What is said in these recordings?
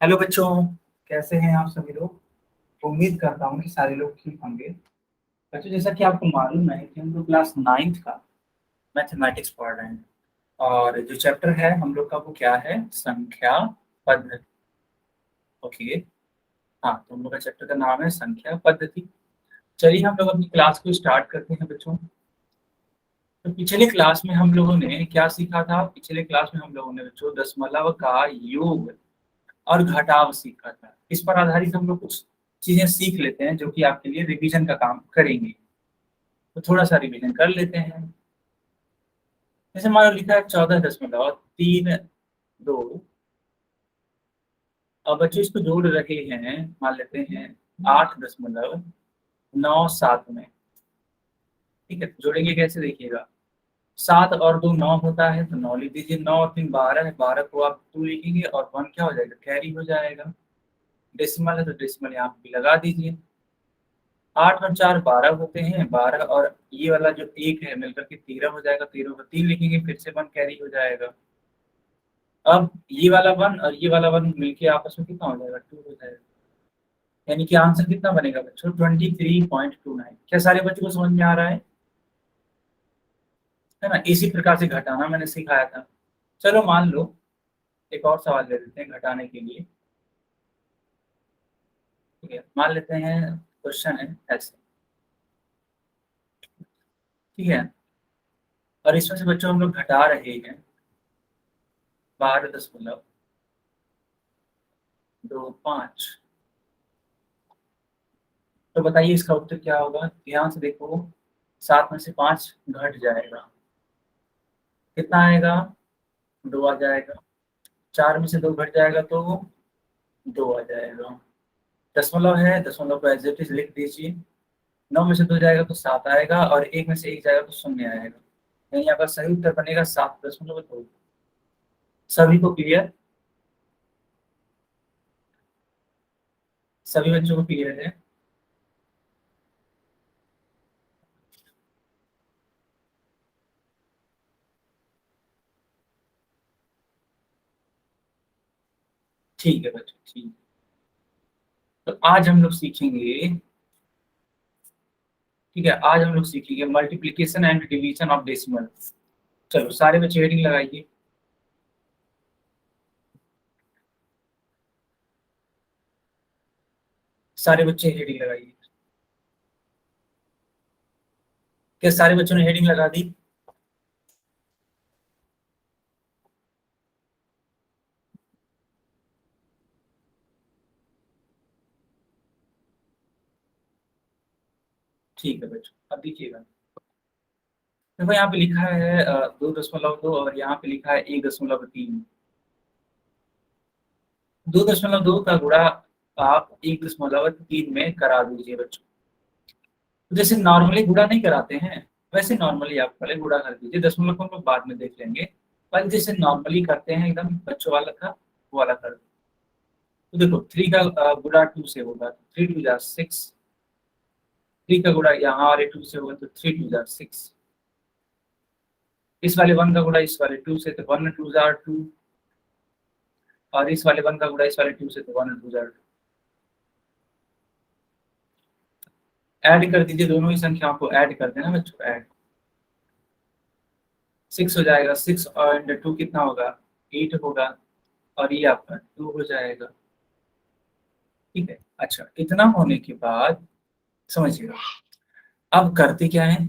Hello बच्चों, कैसे हैं आप सभी लोग। उम्मीद करता हूँ कि सारे लोग ठीक होंगे। बच्चों, जैसा कि आपको मालूम है कि हम लोग क्लास नाइन्थ का मैथमेटिक्स पढ़ रहे हैं। और जो चैप्टर है हम लोग का वो क्या है, संख्या पद्धति। ओके। हाँ, तो हम लोग का चैप्टर का नाम है संख्या पद्धति। चलिए हम लोग अपनी क्लास को स्टार्ट करते हैं बच्चों। तो पिछले क्लास में हम लोगों ने क्या सीखा था, पिछले क्लास में हम लोगों ने बच्चों दशमलव का योग और घटाव सीखा था। इस पर आधारित हम लोग कुछ चीजें सीख लेते हैं जो कि आपके लिए रिवीजन का काम करेंगे। तो थोड़ा सा रिवीजन कर लेते हैं। जैसे मान लो लिखा है 14.32। अब बच्चों इसको जोड़ रहे हैं, मान लेते हैं 8.97 में। ठीक है, जोड़ेंगे कैसे देखिएगा। 7 और 2 9 होता है, तो 9 लिख दीजिए। 9 और 3 12 है, 12 को आप 2 लिखेंगे और 1 क्या हो जाएगा, कैरी हो जाएगा। डेसिमल है तो डेसिमल यहाँ पे भी लगा दीजिए। 8 और 4 12 होते हैं, 12 और ये वाला जो एक है मिलकर के 13 हो जाएगा। 13 को 3 लिखेंगे, फिर से 1 कैरी हो जाएगा। अब ये वाला 1 और ये वाला 1 मिलके आपस में कितना हो जाएगा, 2 हो जाएगा। यानी कि आंसर कितना बनेगा बच्चों, 23.29। क्या सारे बच्चों को समझ में आ रहा है ना। इसी प्रकार से घटाना मैंने सिखाया था। चलो मान लो एक और सवाल ले लेते हैं घटाने के लिए। ठीक है, मान लेते हैं क्वेश्चन है ऐसे। ठीक है, और इसमें से बच्चों हम लोग घटा रहे हैं 12.25। तो बताइए इसका उत्तर क्या होगा। ध्यान से देखो, 7 में से 5 घट जाएगा, कितना आएगा, 2 आ जाएगा। 4 में से 2 घट जाएगा तो 2 आ जाएगा। दशमलव है, दशमलव को एज इट इज लिख दीजिए। 9 में से 2 जाएगा तो 7 आएगा, और 1 में से 1 जाएगा तो 0 आएगा। यानी यहाँ पर सही उत्तर बनेगा 7.2। सभी को क्लियर, सभी बच्चों को क्लियर है। ठीक है बच्चों, ठीक। तो आज हम लोग सीखेंगे, ठीक है, आज हम लोग सीखेंगे multiplication and division of decimal. चलो सारे बच्चे हेडिंग लगाइए। सारे बच्चे हेडिंग लगाइए। क्या सारे बच्चों ने हेडिंग लगा दी। ठीक है बच्चों, अब देखिएगा। देखो यहाँ पे लिखा है 2.2 और यहाँ पे लिखा है 1.3। 2.2 का गुणा आप 1.3 में करा दीजिए बच्चों। तो जैसे नॉर्मली गुणा नहीं कराते हैं, वैसे नॉर्मली आप पहले गुणा कर दीजिए। दशमलव को हम लोग बाद में देख लेंगे, पर जैसे नॉर्मली करते हैं एकदम बच्चों वाला था वो वाला कर दो। तो देखो 3 का गुणा 2 से होगा तो 3 2 जा 6। 3 का गुणा यहाँ वाले 2 से होगा तो 3 2 जा 6। इस वाले 1 का गुणा इस वाले 2 से तो 1 2 जा 2। और इस वाले 1 का गुणा इस वाले 2 से तो 1 2 जा 2। ऐड कर दीजिए, दोनों ही संख्याओं को ऐड कर देना बच्चों, ऐड। 6 हो जाएगा, 6 और 2 कितना होगा, 8 होगा। और ये आपका 2 हो जाएगा। ठीक है, अच्छा इतना होने के बाद समझिएगा, अब करते क्या है।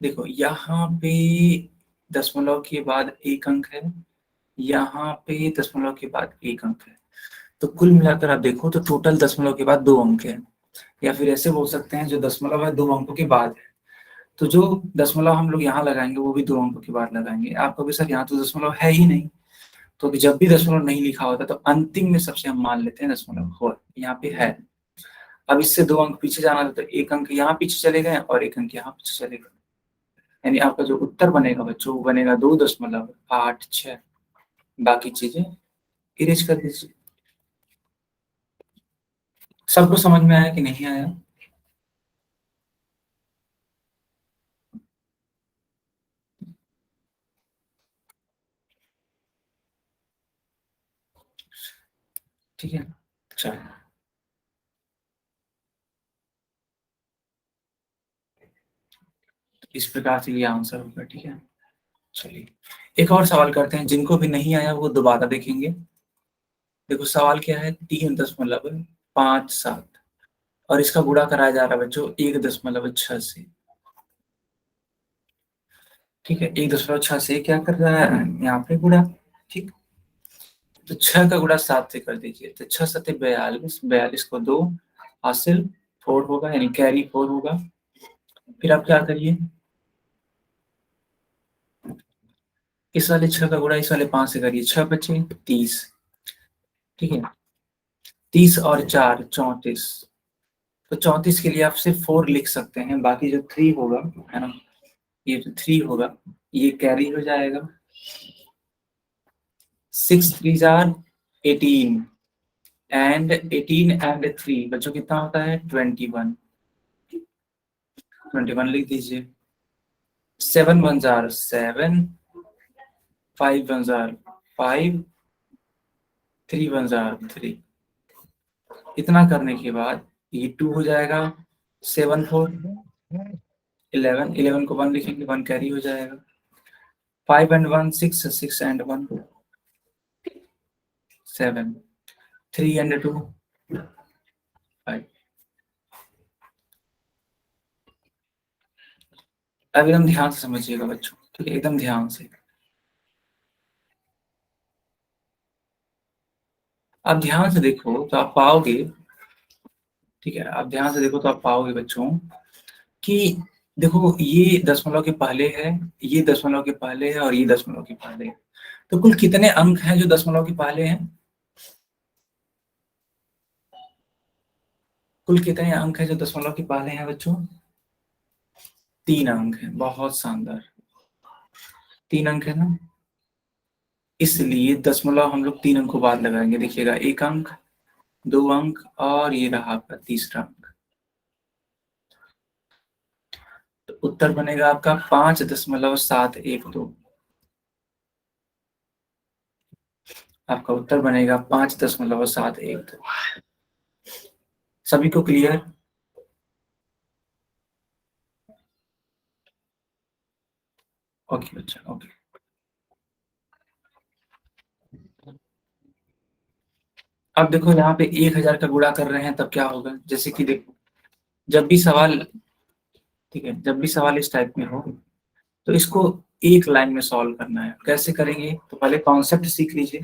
देखो यहाँ पे दशमलव के बाद एक अंक है, यहाँ पे दशमलव के बाद एक अंक है। तो कुल मिलाकर आप देखो तो टोटल दशमलव के बाद 2 अंक है। या फिर ऐसे बोल सकते हैं जो दशमलव है 2 अंकों के बाद है। तो जो दशमलव हम लोग यहाँ लगाएंगे वो भी 2 अंकों के बाद लगाएंगे। आप कहोगे सर यहाँ तो दशमलव है ही नहीं। तो जब भी दशमलव नहीं लिखा होता तो अंतिम में सबसे हम मान लेते हैं दशमलव हो, यहाँ पे है। अब इससे 2 अंक पीछे जाना था तो एक अंक यहाँ पीछे चले गए और एक अंक यहाँ पीछे चले गए। यानी आपका जो उत्तर बनेगा बच्चों वो बनेगा 2.86। बाकी चीजें इरेज कर दीजिए। सबको समझ में आया कि नहीं आया। ठीक है, चलो इस प्रकार से ये आंसर होगा। ठीक है, चलिए एक और सवाल करते हैं, जिनको भी नहीं आया वो दोबारा देखेंगे। देखो सवाल क्या है, 3.57 और इसका गुणा कराया जा रहा है बच्चों 1.6 से। ठीक है, 1.6 से क्या कर रहा है यहाँ पे गुणा। ठीक, तो 6 का गुणा 7 से कर दीजिए, तो 6 7 42, 42 को 2 हासिल 4 होगा, यानी कैरी 4 होगा। फिर आप क्या करिए, इस वाले 6 का गुणा इस वाले 5 से करिए, 6 बचे 30। ठीक है, 30 और 4 34, तो 34 के लिए आप सिर्फ 4 लिख सकते हैं, बाकी जो 3 होगा है ना, ये जो 3 होगा ये कैरी हो जाएगा। 6 3 जार 18 एंड 18 एंड 3 बच्चों कितना होता है 21, 21 लिख दीजिए। 7 1 जार 7, 5 1 जार 5, 3 1 जार 3। इतना करने के बाद ये 2 हो जाएगा, 7 4 11, 11 को 1 लिखेंगे, 1 कैरी हो जाएगा। 5 एंड 1 6, 6 एंड 1 7, 3 एंड 2 5। अब एकदम ध्यान से समझिएगा बच्चों, ठीक है, एकदम ध्यान से। आप ध्यान से देखो तो आप पाओगे, ठीक है, आप ध्यान से देखो तो आप पाओगे बच्चों कि देखो ये दशमलव के पहले है, ये दशमलव के पहले है और ये दशमलव के पहले है, तो कुल कितने अंक हैं जो दशमलव के पहले हैं? कुल कितने अंक हैं जो दशमलव के पहले हैं बच्चों? 3 अंक हैं, बहुत शानदार, 3 अंक है ना। इसलिए दशमलव हम लोग 3 अंकों बाद लगाएंगे, देखिएगा 1 अंक, 2 अंक और ये रहा आपका तीसरा अंक। तो उत्तर बनेगा आपका 5.712। आपका उत्तर बनेगा 5.712। सभी को क्लियर? ओके बच्चा, ओके। अब देखो यहाँ पे 1000 का गुणा कर रहे हैं तब क्या होगा, जैसे कि देखो जब भी सवाल, ठीक है, जब भी सवाल इस टाइप में हो तो इसको एक लाइन में सॉल्व करना है। कैसे करेंगे, तो पहले कॉन्सेप्ट सीख लीजिए।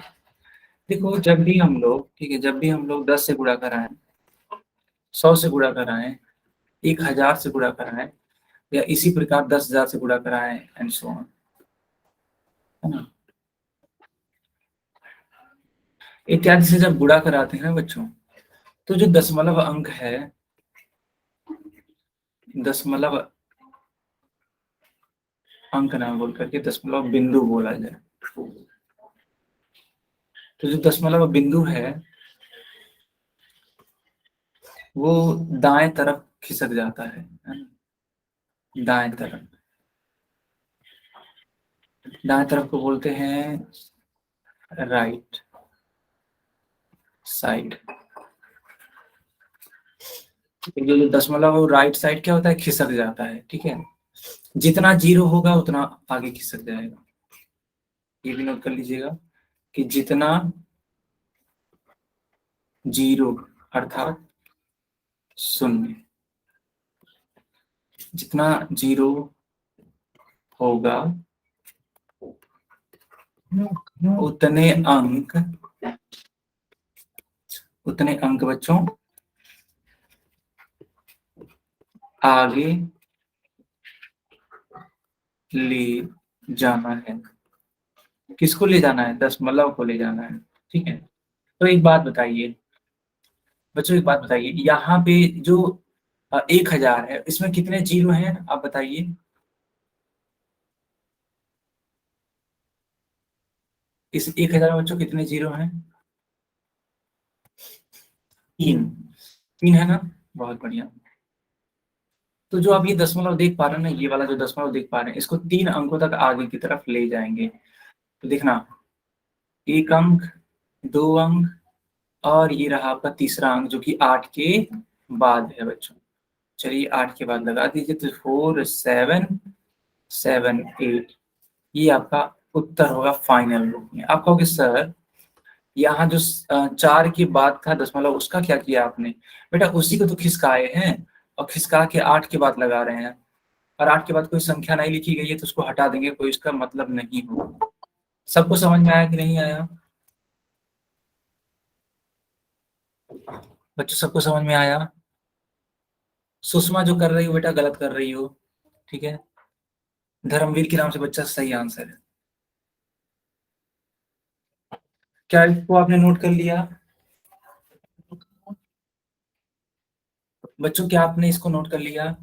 देखो जब भी हम लोग, ठीक है, जब भी हम लोग 10 से गुणा कराएं, 100 से गुणा कराएं, 1000 से गुणा कराएं, या इसी प्रकार 10,000 से गुणा कराएं एंड सो ऑन, है ना, इत्यादि से जब गुणा कराते हैं ना बच्चों, तो जो दशमलव अंक है, दशमलव अंक ना बोल करके दशमलव बिंदु बोला जाए, तो जो दशमलव बिंदु है वो दाएं तरफ खिसक जाता है ना? दाएं तरफ, दाएं तरफ को बोलते हैं राइट साइड। जो दशमलव राइट साइड क्या होता है, खिसक जाता है, ठीक है, जितना जीरो होगा उतना आगे खिसक जाएगा। ये भी नोट कर लीजिएगा कि जितना जीरो अर्थात शून्य, जितना जीरो होगा उतने अंक, उतने अंक बच्चों आगे ले जाना है। किसको ले जाना है, दशमलव को ले जाना है, ठीक है। तो एक बात बताइए बच्चों, एक बात बताइए, यहाँ पे जो 1000 है इसमें कितने जीरो हैं आप बताइए। इस 1000 बच्चों कितने जीरो हैं? 3, 3 है ना, बहुत बढ़िया। तो जो आप ये दशमलव देख पा रहे हैं ना, ये वाला जो दशमलव देख पा रहे हैं, इसको 3 अंकों तक आगे की तरफ ले जाएंगे। तो देखना, 1 अंक, 2 अंक और ये रहा आपका तीसरा अंक जो कि 8 के बाद है बच्चों। चलिए 8 के बाद लगा दीजिए, तो 4 7 7 8, ये आपका उत्तर होगा फाइनल रूप में। आप कहोगे सर यहाँ जो 4 के बाद था दशमलव, उसका क्या किया आपने? बेटा उसी को तो खिसकाए हैं और खिसका के 8 के बाद लगा रहे हैं, और 8 के बाद कोई संख्या नहीं लिखी गई है तो उसको हटा देंगे, कोई इसका मतलब नहीं होगा। सबको समझ में आया कि नहीं आया बच्चों? सबको समझ में आया? सुषमा जो कर रही हो बेटा गलत कर रही हो, ठीक है। धर्मवीर के नाम से बच्चा सही आंसर है। क्या इसको आपने नोट कर लिया बच्चों? क्या आपने इसको नोट कर लिया?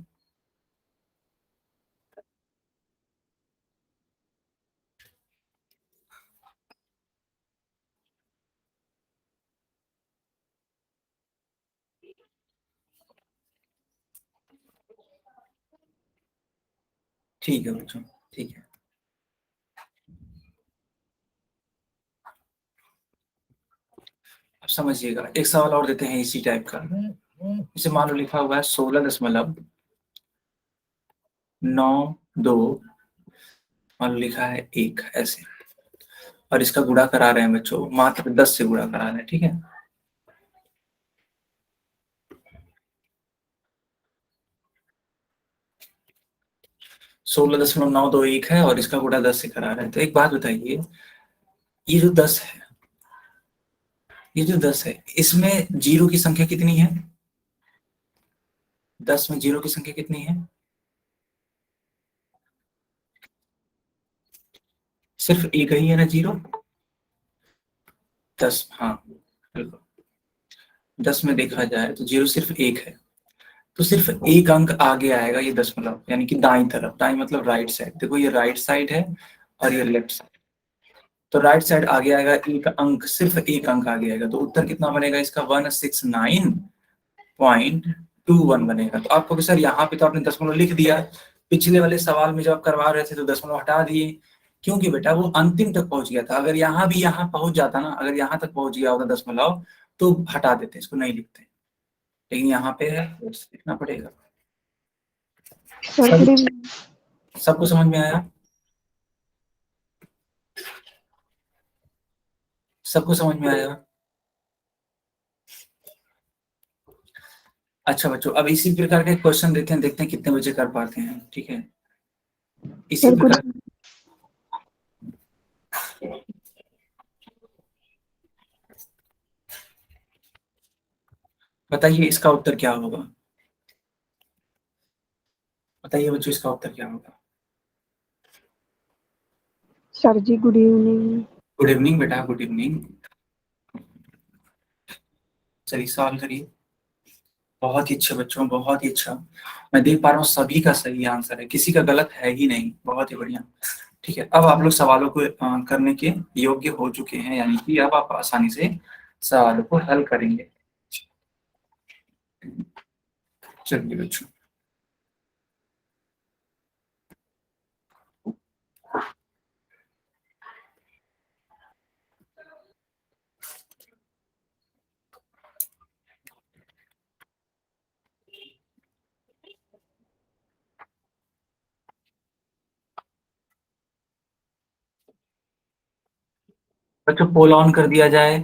ठीक है बच्चों, ठीक है। अब समझिएगा, एक सवाल और देते हैं इसी टाइप का। इसे मान लो लिखा हुआ है 16.92, मान लो लिखा है 1 ऐसे, और इसका गुणा करा रहे हैं बच्चों, मात्र 10 से गुणा करा रहे हैं, ठीक है। 16.921 है और इसका गुणा 10 से करा रहे हैं। तो एक बात बताइए, ये जो 10 है, ये जो 10 है, इसमें जीरो की संख्या कितनी है? 10 में जीरो की संख्या कितनी है? सिर्फ एक ही है ना जीरो? 10, हाँ बिल्कुल। 10 में देखा जाए तो जीरो सिर्फ एक है, तो सिर्फ एक अंक आगे आएगा ये दशमलव, यानी कि दाईं तरफ, दाईं मतलब राइट साइड। देखो ये राइट साइड है और ये लेफ्ट साइड, तो राइट साइड आगे आएगा एक अंक, सिर्फ एक अंक आगे आएगा। तो उत्तर कितना बनेगा इसका? 169.21 बनेगा। तो आपको कि सर यहाँ पे तो आपने दशमलव लिख दिया, पिछले वाले सवाल में जब आप करवा रहे थे तो दशमलव हटा दिए, क्योंकि बेटा वो अंतिम तक पहुंच गया था। अगर यहाँ भी यहाँ पहुंच जाता ना, अगर यहाँ तक पहुंच गया होता दशमलव, तो हटा देते, इसको नहीं लिखते, लेकिन यहाँ पे है तो लिखना पड़ेगा। सबको समझ में आया? सबको समझ में आया? अच्छा बच्चों, अब इसी प्रकार के क्वेश्चन देते हैं, देखते हैं कितने बजे कर पाते हैं, ठीक है। इसी प्रकार बताइए इसका उत्तर क्या होगा? बताइए बच्चों इसका उत्तर क्या होगा? सर जी गुड इवनिंग। गुड इवनिंग बेटा, गुड इवनिंग। चलिए सवाल करिए। बहुत ही अच्छा बच्चों, बहुत ही अच्छा। मैं देख पा रहा हूँ सभी का सही आंसर है, किसी का गलत है ही नहीं। बहुत ही बढ़िया। ठीक है, अब आप लोग सवालों को करने के योग्य हो चुके हैं, यानी कि अब आप आसानी से सवालों को हल करेंगे। चलिए बच्चों, बच्चों पोल ऑन कर दिया जाए।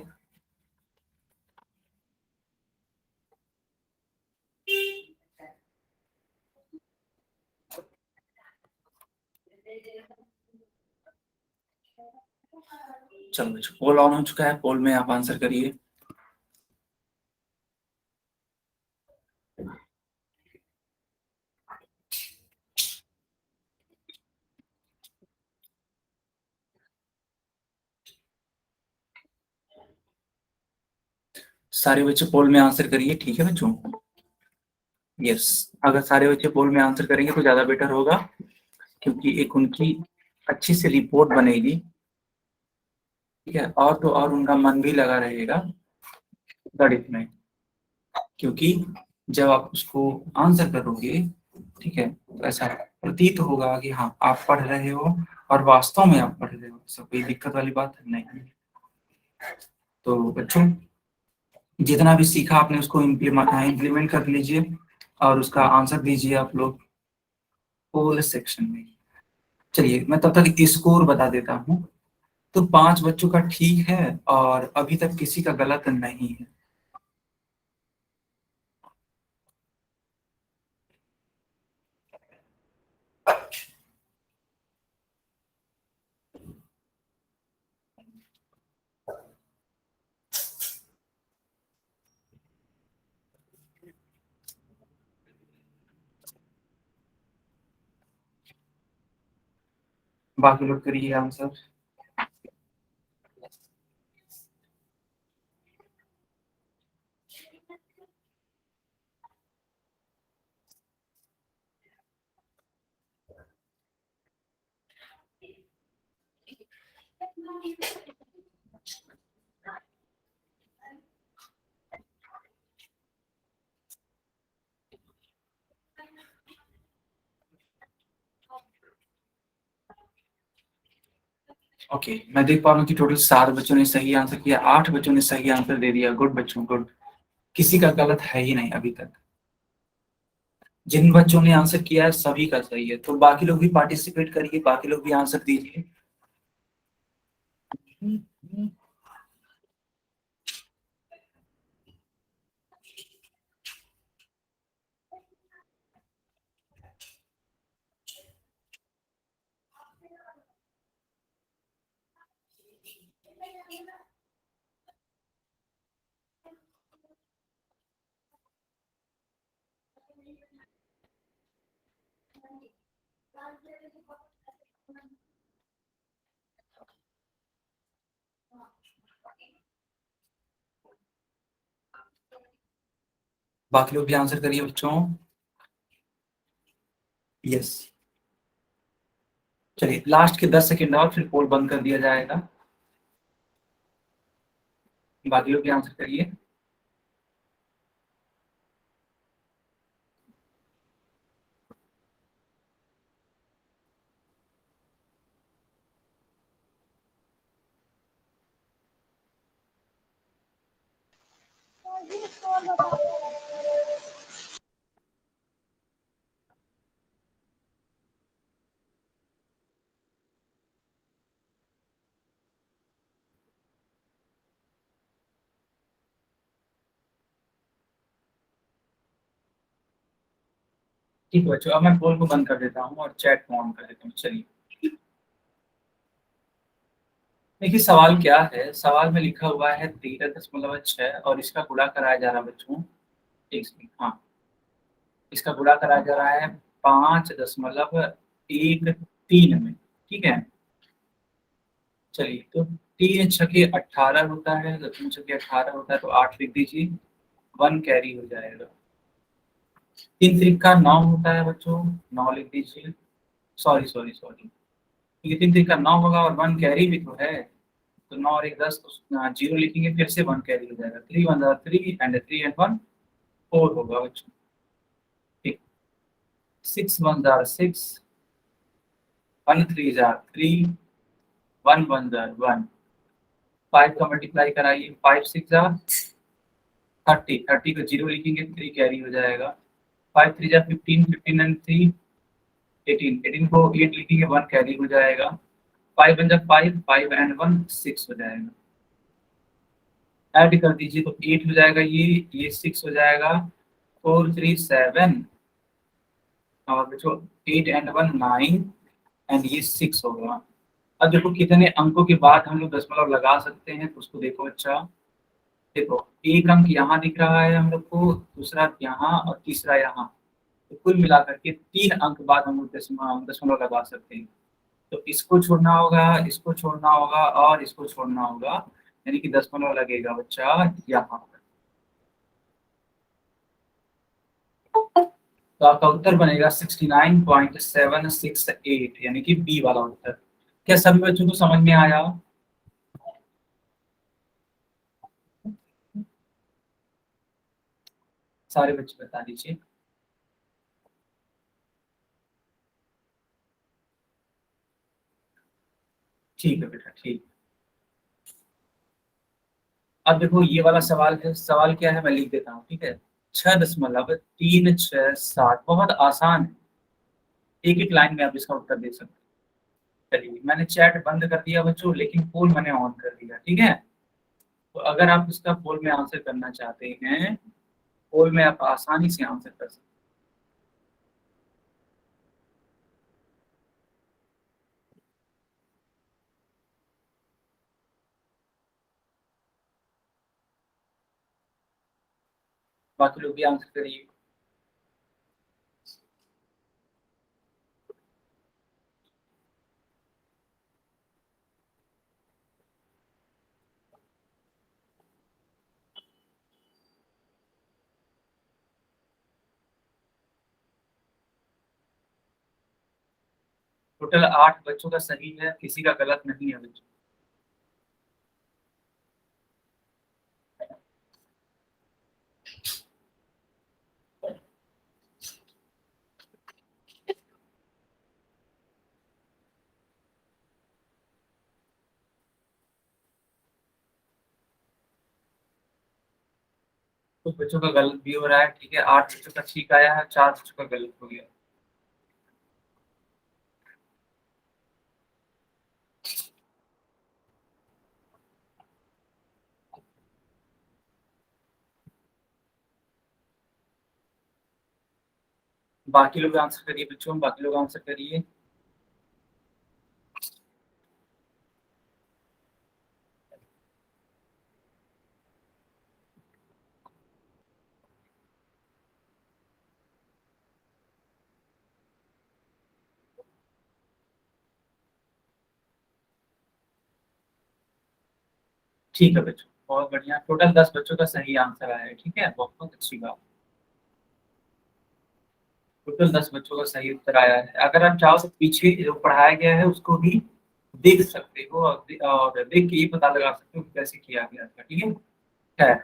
चलो बच्चों, पोल ऑन हो चुका है, पोल में आप आंसर करिए। सारे बच्चे पोल में आंसर करिए, ठीक है बच्चों। यस, अगर सारे बच्चे पोल में आंसर करेंगे तो ज्यादा बेटर होगा, क्योंकि एक उनकी अच्छी सी रिपोर्ट बनेगी, ठीक है। और तो और उनका मन भी लगा रहेगा गणित में, क्योंकि जब आप उसको आंसर करोगे, ठीक है, तो ऐसा प्रतीत होगा कि हाँ आप पढ़ रहे हो और वास्तव में आप पढ़ रहे हो, सब कोई दिक्कत वाली बात नहीं है। तो बच्चों जितना भी सीखा आपने उसको इम्प्लीमेंट कर लीजिए और उसका आंसर दीजिए आप लोग पूरे सेक्शन में। चलिए मैं तब तक स्कोर बता देता हूँ। तो 5 बच्चों का ठीक है और अभी तक किसी का गलत नहीं है। बाकी लोग करिए आंसर। ओके, मैं देख पा रहा हूँ कि टोटल 7 बच्चों ने सही आंसर किया, 8 बच्चों ने सही आंसर दे दिया। गुड बच्चों, गुड। किसी का गलत है ही नहीं अभी तक। जिन बच्चों ने आंसर किया है सभी का सही है। तो बाकी लोग भी पार्टिसिपेट करिए, बाकी लोग भी आंसर दीजिए। बाकी लोग भी आंसर करिए बच्चों। यस। चलिए लास्ट के 10 सेकेंड और फिर पोल बंद कर दिया जाएगा। बाकी लोग भी आंसर करिए। ठीक है बच्चों, अब मैं पोल को बंद कर देता हूँ और चैट को ऑन कर देता हूँ। चलिए देखिए सवाल क्या है। सवाल में लिखा हुआ है 13.6 और इसका गुणा कराया जा रहा है बच्चों। एक सेकंड, हाँ, इसका गुणा कराया जा रहा है 5.13 में। ठीक है। चलिए तो 3 छके 18 होता है, तो 3 छके 18 होता है, तो 8 लिख दीजिए। 1 कैरी हो जाएगा। 3 त्रिका 9 होता है बच्चों, 9 लिख दीजिए। सॉरी सॉरी सॉरी, ठीक है। 3 त्रिका 9 होगा और 1 कैरी भी तो है। तो 9 और 1 10, तो 0 लिखेंगे, फिर से 1 कैरी हो जाएगा। 3 1 3 एंड 3 and 1 4 होगा बच्चों। ठीक। 6 1 6, 1 3 3, 1 1 1। 5 का मल्टीप्लाई कराइए। 5 6 30, 30 को 0 लिखेंगे, 3 कैरी हो जाएगा। 5 3 15, 15 एंड 3 18, 18 को 8 लिखेंगे, 1 कैरी हो जाएगा। 5 1 5, 5 एंड 1 6 हो जाएगा। ऐड कर दीजिए तो 8 हो जाएगा, ये 6 हो जाएगा। 4 3 7 और बच्चों 8 एंड 1 9 एंड ये 6 होगा। अब देखो कितने अंकों के बाद हम लोग दशमलव लगा सकते हैं, तो उसको देखो। अच्छा देखो, एक अंक यहाँ दिख रहा है हम लोग को, दूसरा यहाँ और तीसरा यहाँ। तो कुल मिलाकर के 3 अंक बाद हम लोग दशमलव लगा सकते हैं। तो इसको छोड़ना होगा, इसको छोड़ना होगा और इसको छोड़ना होगा, यानी कि दशमलव लगेगा बच्चा यहाँ पर। तो आपका उत्तर बनेगा 69.768, यानी कि बी वाला उत्तर। क्या सभी बच्चों को समझ में आया? सारे बच्चे बता दीजिए। ठीक है बेटा, ठीक। अब देखो ये वाला सवाल है, सवाल क्या है मैं लिख देता हूँ, ठीक है। 6.367, बहुत आसान है, एक एक लाइन में आप इसका उत्तर दे सकते हैं। चलिए मैंने चैट बंद कर दिया बच्चों, लेकिन पोल मैंने ऑन कर दिया, ठीक है। तो अगर आप इसका पोल में आंसर करना चाहते हैं, पोल में आप आसानी से आंसर कर सकते हैं। बाकी लोग भी आंसर करिए। टोटल 8 बच्चों का सही है, किसी का गलत नहीं है बच्चों। कुछ बच्चों का गलत भी हो रहा है, ठीक है। 8 बच्चों का ठीक आया है, 4 बच्चों का गलत हो गया। बाकी लोग आंसर करिए बच्चों, बाकी लोग आंसर करिए। ठीक है बच्चों, बहुत बढ़िया। टोटल 10 बच्चों का सही आंसर आया है, ठीक है, बहुत अच्छी बात। टोटल 10 बच्चों का सही उत्तर आया है। अगर आप चाहो तो पीछे जो पढ़ाया गया है उसको भी देख सकते हो, और देख के ये पता लगा सकते हो कि कैसे किया गया था, ठीक है। खैर,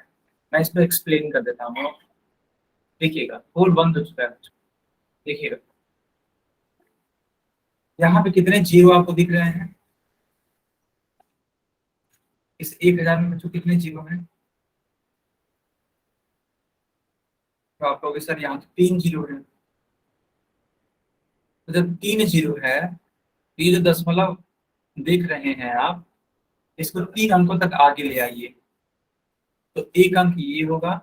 मैं इसको एक्सप्लेन कर देता हूँ। देखिएगा, होल बंद हो चुका है बच्चों। देखिएगा यहाँ पे कितने जीरो आपको दिख रहे हैं, इस 1000 में बच्चों कितने जीरो हैं। तो आप कहोगे सर यहाँ तो 3 जीरो है। तो जब 3 जीरो है, तो ये जो दशमलव देख रहे हैं आप, इसको 3 अंकों तक आगे ले आइए। तो एक अंक ये होगा,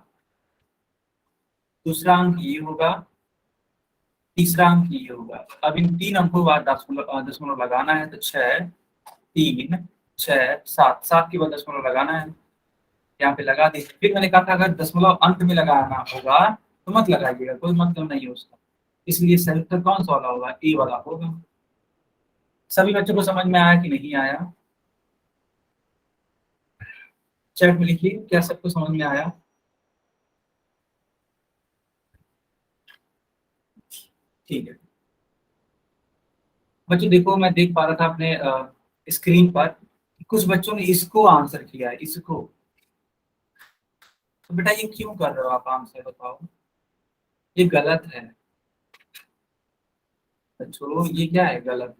दूसरा अंक ये होगा, तीसरा अंक ये होगा। अब इन 3 अंकों के बाद दशमलव दशमलव लगाना है, तो 6 3 6 7, 7 के बाद दशमलव लगाना है। यहाँ पे लगा दीजिए। फिर मैंने कहा था अगर दशमलव अंत में लगाना होगा तो मत लगाइएगा, कोई मतलब नहीं है उसका। इसलिए सही उत्तर कौन सा वाला होगा, ए वाला होगा। सभी बच्चों को समझ में आया कि नहीं आया? चैट में लिखिए, क्या सबको समझ में आया? ठीक है बच्चों, देखो मैं देख पा रहा था अपने स्क्रीन पर कि कुछ बच्चों ने इसको आंसर किया है, इसको। तो बेटा ये क्यों कर रहे हो आप, आंसर बताओ। ये गलत है बच्चों, ये क्या है, गलत।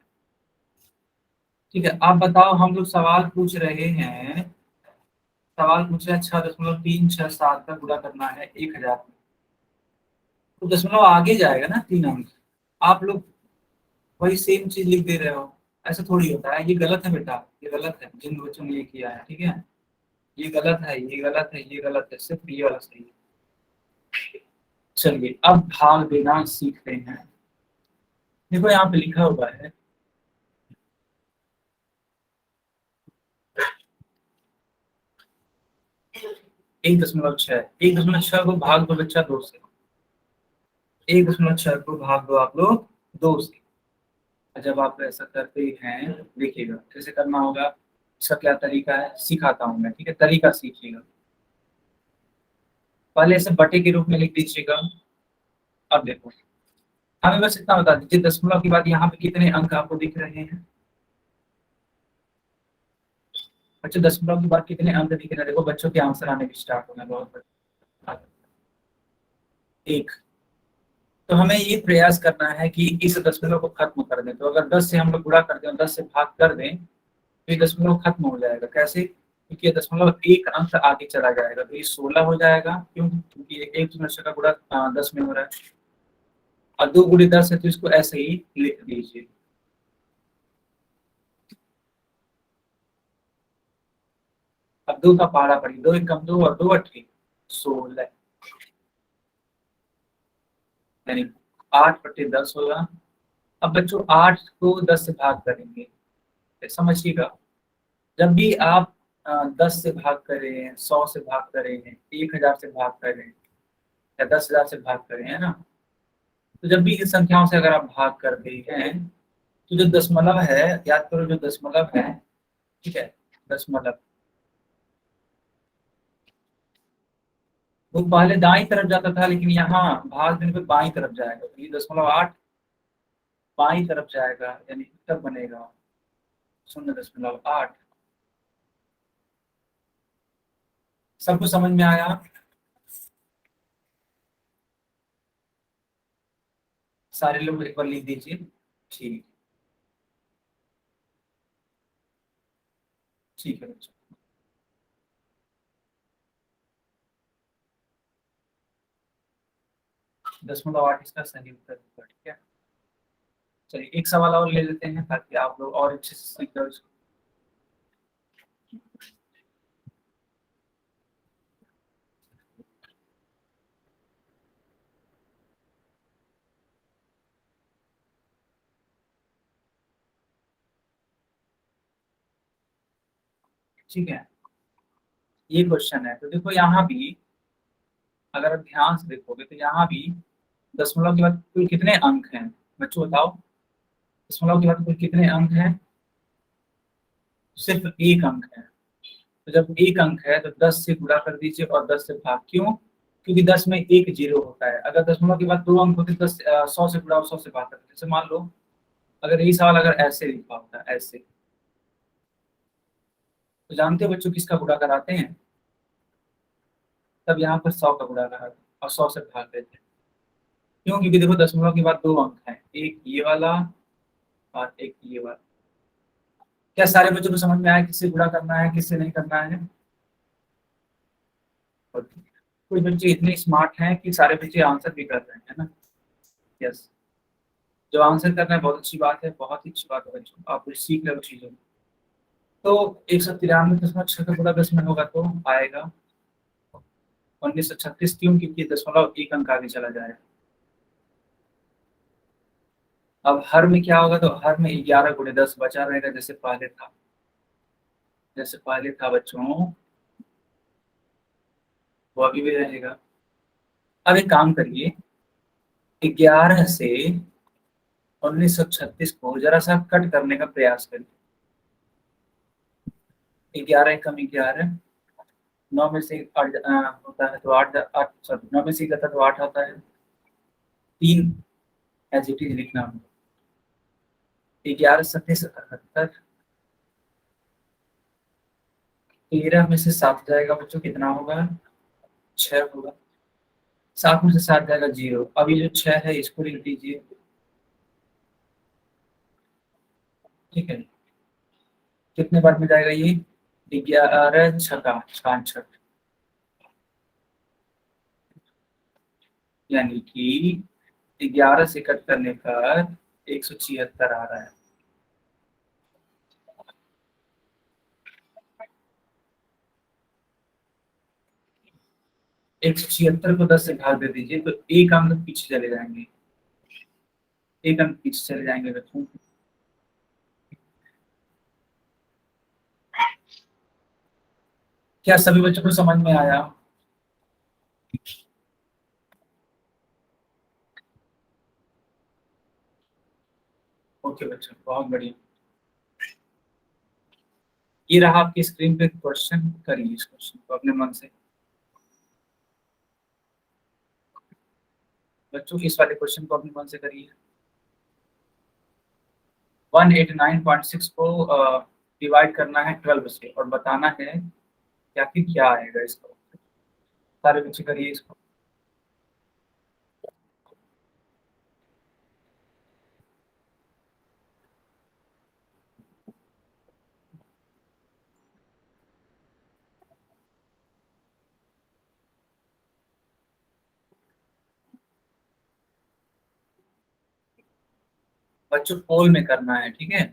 ठीक है, आप बताओ, हम लोग सवाल पूछ रहे हैं, सवाल पूछ रहे हैं 6.367 का गुणा करना है 1000 में। तो दशमलव आगे जाएगा ना 3 अंक। आप लोग वही सेम चीज लिख दे रहे हो, ऐसा थोड़ी होता है। ये गलत है बेटा, ये गलत है जिन बच्चों ने ये किया है, ठीक है। ये गलत है, ये गलत है, ये गलत है, सिर्फ ये वाला सही है। चलिए अब भाग देना सीखते हैं। देखो यहाँ पे लिखा हुआ है, एक दशमलव छह, 1.6 को भाग दो बच्चा 2 से। 1.6 को भाग दो आप लोग 2 से। जब आप ऐसा करते हैं, देखिएगा कैसे करना होगा। इसका क्या तरीका है सिखाता हूँ मैं, ठीक है, तरीका सीखिएगा। पहले इसे बटे के रूप में लिख दीजिएगा। अब देखो, हमें बस इतना बता दीजिए, दशमलव के बाद यहाँ पे कितने अंक आपको दिख रहे हैं। बच्चों दशमलव के बाद कितने अंक दिख रहे हैं, देखो बच्चों के आंसर आने भी स्टार्ट हो गए, बहुत बढ़िया। एक। तो हमें ये प्रयास करना है कि इस दशमलव को खत्म कर दें। तो अगर 10 से हम लोग गुणा कर दें और 10 से भाग कर दें, तो ये दशमलव खत्म हो जाएगा। कैसे? क्योंकि ये दशमलव एक अंक आगे चला जाएगा तो ये 16 हो जाएगा। क्यों? क्योंकि एक चतुर्थांश का गुणा 10 में हो रहा है और 2 गुणे 10 है तो इसको ऐसे ही लिख दीजिए। अब 2 का पहाड़ा पड़ी, 2 एकम 2 और 2 अठी 16, यानी 8/10 होगा। अब बच्चों 8 को 10 से भाग करेंगे, तो समझिएगा जब भी आप 10 से भाग कर रहे हैं, 100 से भाग कर रहे हैं, 1000 से भाग कर रहे हैं या 10,000 से भाग कर रहे हैं ना, तो जब भी इन संख्याओं से अगर आप भाग करते हैं तो जो दशमलव है, याद करो जो दशमलव है, ठीक है, दशमलव वो पहले दाईं तरफ जाता था, लेकिन यहाँ भाग देने पे बाईं तरफ जाएगा, तो ये 0.8 बाईं तरफ जाएगा, यानी उत्तर बनेगा 0.8। सबको समझ में आया? सारे लोग एक बार लिख दीजिए। ठीक, ठीक है बच्चों। 0.8 इसका सही उत्तर होगा, ठीक है। चलिए एक सवाल और ले लेते हैं ताकि आप लोग और अच्छे से सीख जाओ इसको। ठीक है, ये क्वेश्चन है तो देखो यहाँ भी अगर आप ध्यान से देखोगे तो यहाँ भी दशमलव के बाद कुल कितने अंक हैं बच्चों बताओ? दशमलव के बाद कुल कितने अंक हैं? सिर्फ एक अंक है। तो जब एक अंक है तो 10 से गुणा कर दीजिए और 10 से भाग। क्यों? क्योंकि 10 में एक जीरो होता है। अगर दशमलव के बाद 2 अंक होते 100 से गुणा और 100 से भाग करते। जैसे मान लो अगर यही सवाल अगर ऐसे लिखा होता ऐसे, तो जानते हो बच्चों किसका गुणा कराते हैं? तब यहाँ पर 100 का गुणा कराते हैं और 100 से भाग देते हैं। क्यों? क्योंकि देखो दशमलव के बाद 2 अंक हैं, एक ये वाला और एक ये वाला। क्या सारे बच्चों को समझ में आया किससे गुणा करना है किससे नहीं करना है? और कुछ बच्चे इतने स्मार्ट हैं कि सारे बच्चे आंसर भी कर रहे हैं, है ना? यस, जो आंसर कर रहे हैं बहुत अच्छी बात है, बहुत ही अच्छी बात है बच्चों, आप कुछ सीख रहे हो चीजों में। तो 193.6 का गुणा 10 में होगा तो आएगा 1936। क्यों? क्योंकि दशमलव एक अंक आगे चला जाएगा। अब हर में क्या होगा? तो हर में 11 गुणे 10 बचा रहेगा, जैसे पहले था, जैसे पहले था बच्चों, वो अभी भी रहेगा। अब एक काम करिए, 11 से 1936 को जरा सा कट करने का प्रयास करिए। 11 कम 11, 9 में से 8 होता है तो 8 8 सॉरी 9 में से जाता तो 8 आता है, 3 एज इट इज लिखना होगा। 11 सत्ते 77, 13 में से 7 जाएगा बच्चों, कितना होगा? 6 होगा। 7 में से 7 जाएगा 0। अभी जो 6 है इसको लिख दीजिए, ठीक है। कितने बार में जाएगा ये? 11 छका 66, यानी कि 11 से कट करने पर 176 आ रहा है। एक सौ छिहत्तर को 10 से भाग दे दीजिए तो एक अंक पीछे चले जाएंगे, एक अंक पीछे चले जाएंगे बच्चों। क्या सभी बच्चों को समझ में आया? ओके बच्चों, बहुत बढ़िया। ये रहा आपकी स्क्रीन पे क्वेश्चन, करिए इस क्वेश्चन को अपने मन से। बच्चों इस वाले क्वेश्चन को अपने मन से करिए। 189.6 को डिवाइड करना है 12 से और बताना है क्या कि क्या आएगा इसका उत्तर। सारे बच्चे करिए इसको। बच्चों पोल में करना है, ठीक है।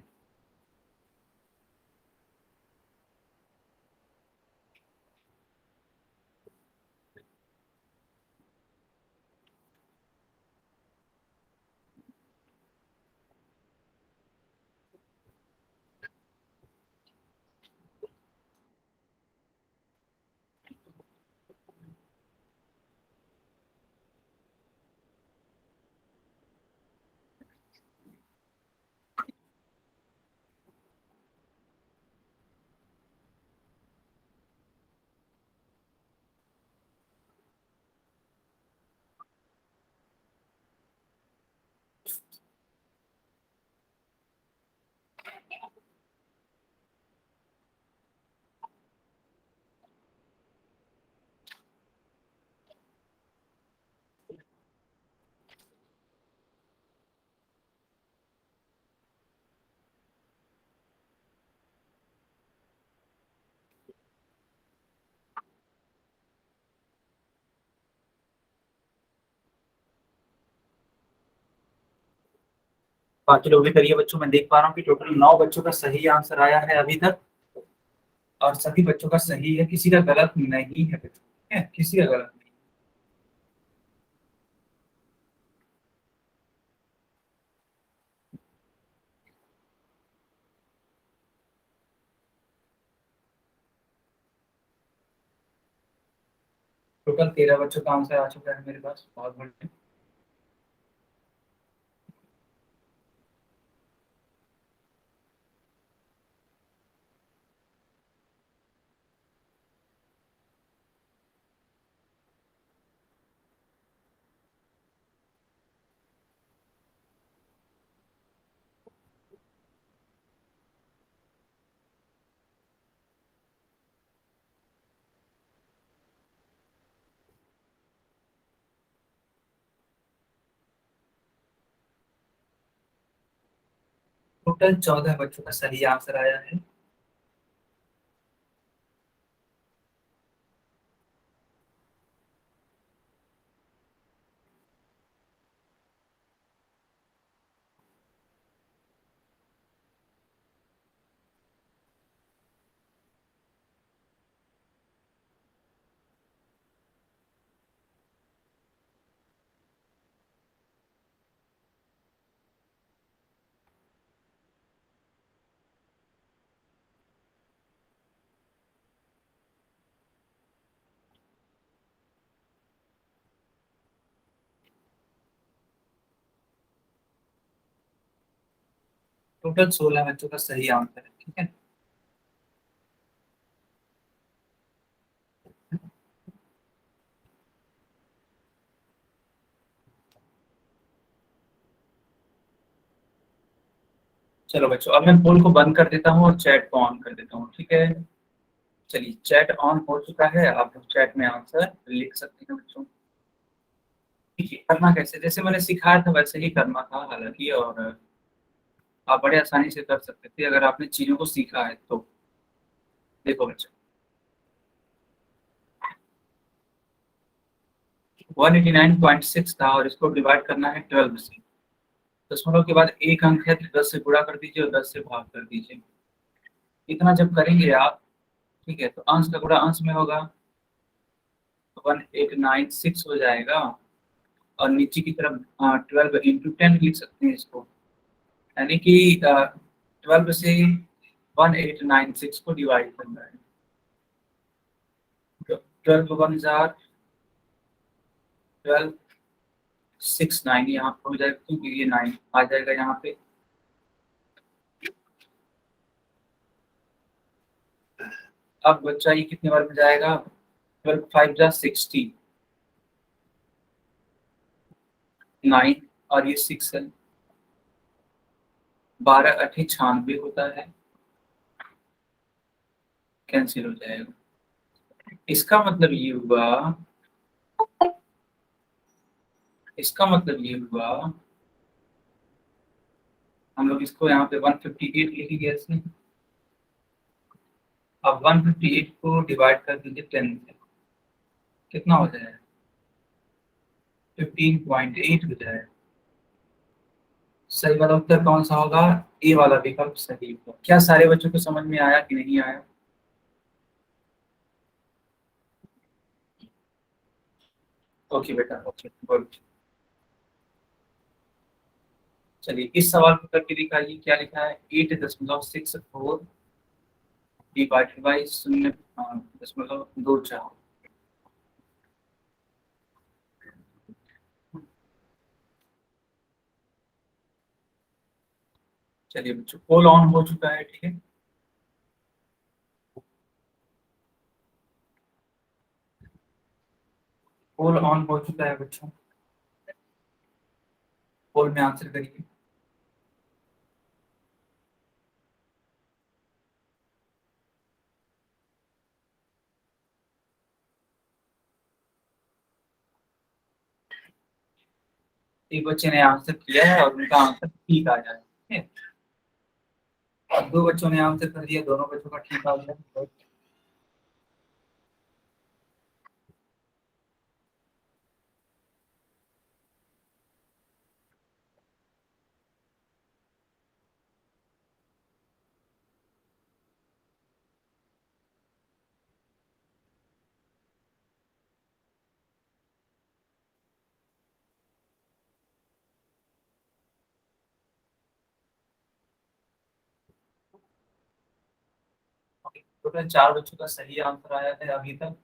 बाकी लोग भी करिए बच्चों। मैं देख पा रहा हूँ कि टोटल 9 बच्चों का सही आंसर आया है अभी तक, और सभी बच्चों का सही है, किसी का गलत नहीं है बच्चों, ठीक है, किसी का गलत नहीं। टोटल 13 बच्चों का आंसर आ चुका है मेरे पास, बहुत बढ़िया। टोटल 14 बच्चों का सही आंसर आया है। टोटल 16 बच्चों का सही आंसर है, ठीक है। चलो बच्चों, अब मैं पोल को बंद कर देता हूँ और चैट को ऑन कर देता हूँ, ठीक है। चलिए, चैट ऑन हो चुका है, आप लोग चैट में आंसर लिख सकते हैं बच्चों। देखिए करना कैसे, जैसे मैंने सिखाया था वैसे ही करना था हालांकि, और आप बड़े आसानी से कर सकते थे अगर आपने चीजों को सीखा है तो। देखो बच्चों, 189.6 था और इसको डिवाइड करना है 12 से। दशमलव के बाद एक अंक है तो 10 से गुणा कर दीजिए और 10 से भाग कर दीजिए। इतना जब करेंगे आप, ठीक है, तो अंश का गुणा अंश में होगा, 1896 हो जाएगा। और नीचे की तरफ 12 × 10 लिख सकते हैं इसको, यानी कि 12 से 1896 को डिवाइड करना है। 12 वन जार 12, 6 9 यहाँ पे हो जाएगा, क्योंकि ये 9 आ जाएगा यहाँ पे। अब बच्चा ये कितने बार में जाएगा, 12 5 जा 60, 9 और ये 6 है, 12 8 96 होता है, कैंसिल हो जाएगा। इसका मतलब ये हुआ, इसका मतलब ये हुआ, हम लोग इसको यहाँ पे 158 लिखेंगे ऐसे। अब 158 को डिवाइड कर दीजिए 10 से, कितना हो जाएगा, 15.8 हो जाएगा। सही वाला उत्तर कौन सा होगा? ए वाला विकल्प सही होगा। क्या सारे बच्चों को समझ में आया कि नहीं आया? ओके बेटा, ओके गुड। चलिए इस सवाल को करके दिखाइए, क्या लिखा है? 8.64 डिवाइडेड बाई 0.24। चलिए बच्चों, पोल ऑन हो चुका है, ठीक है। पोल ऑन हो चुका है बच्चों, पोल में आंसर करिए। एक बच्चे ने आंसर किया है और उनका आंसर ठीक आ जाए, ठीक है। और दो बच्चों ने आंसर कर दिया, दोनों बच्चों का ठीक आ गया। टोटल 4 बच्चों का सही आंसर आया है अभी तक।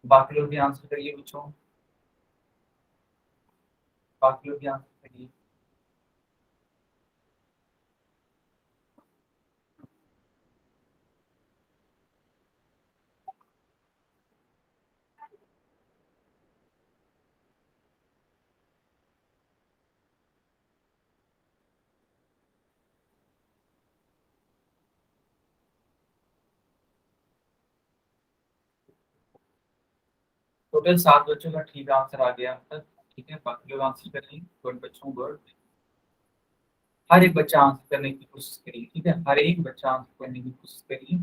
बाकी लोग भी आंसर करिए बच्चों, बाकी लोग भी आंसर करिए। टोटल 7 बच्चों का ठीक आंसर आ गया अब तक, ठीक है। बाकी लोग आंसर करिए, गुड बच्चों गुड। हर एक बच्चा आंसर करने की कोशिश करिए, ठीक है, हर एक बच्चा आंसर करने की कोशिश करिए।